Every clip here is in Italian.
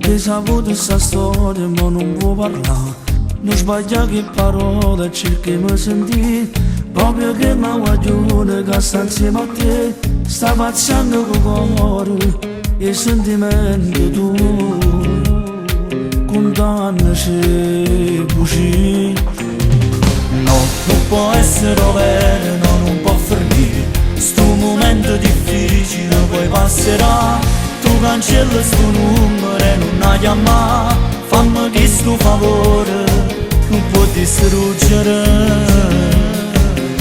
che saputo sta storia ma non può parlare. Non sbaglia che parole cerchi mi sentì, proprio che mi guaglione che sta insieme a te. Sta pazzando con cuore e sentimenti tu, condanna se così. No, non può essere vero, no, non può finire. Sto momento difficile poi passerà. Tu cancelli sto numero e non hai chiamato. Fammi questo favore, non può distruggere,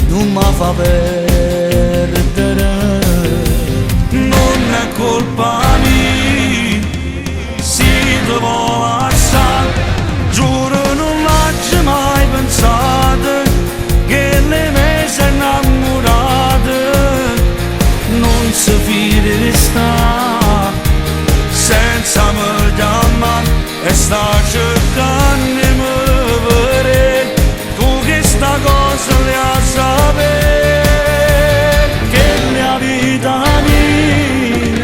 non mi fa perdere. Non è colpa mia, si ti vuole lasciare. Giuro non l'ho mai pensato che le me si innamorate. Non si fide di sta senza me chiamare e sta cercando di me vedere. Tu che sta cosa le a sapere, che la vita mia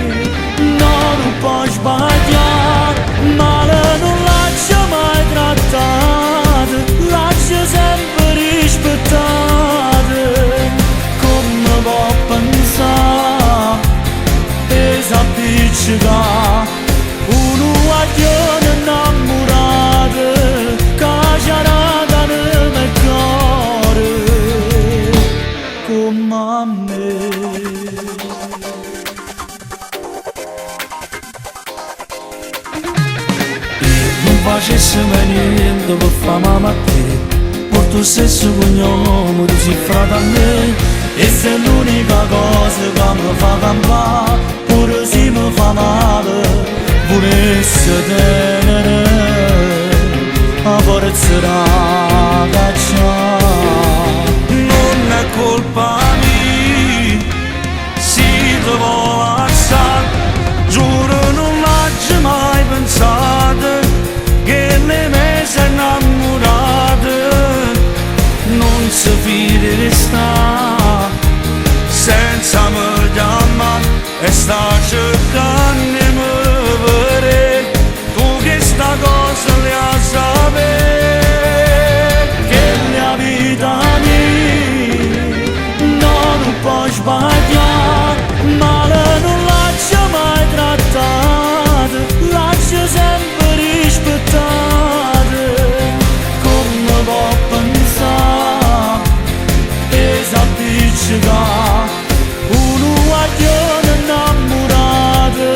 non può sbagliare. Male non lascia mai trattare, lascia sempre rispettare. Come può pensare e s'appiccica uno guaglione innamorato che c'era nel cuore come a me. Facesse niente per fama a te, per tu stesso cognome tu sei frate a me. E se è l'unica cosa che mi fa campare, pure se mi fa male, volesse tenere a forza da cacciare. Non è colpa mia, si ti vuole lasciare. Giuro non l'ho mai pensato che le me si innamorate. Non si fide di sta senza me chiamare e sta cercando di me vedere. Tu che sta cosa le a sapere, che la vita mia non può sbagliare. Male non lascia mai trattare, lascia sempre rispettare. Come può pensare e s'appiccica uno guaglione innamorato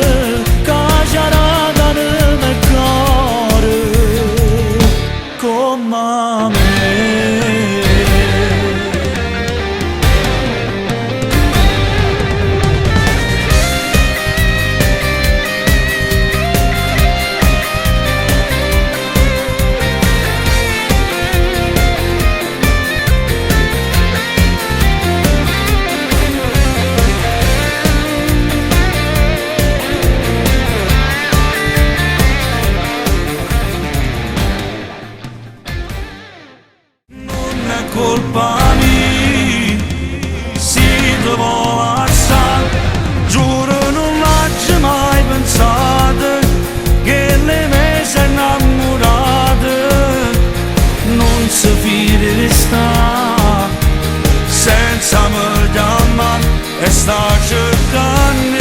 che c'era nel cuore come a me. Colpa mia, si ti vuole lasciare. Giuro non l'ho mai pensato che le me si innamorate. Non si fide di sta senza me chiamare e sta cercando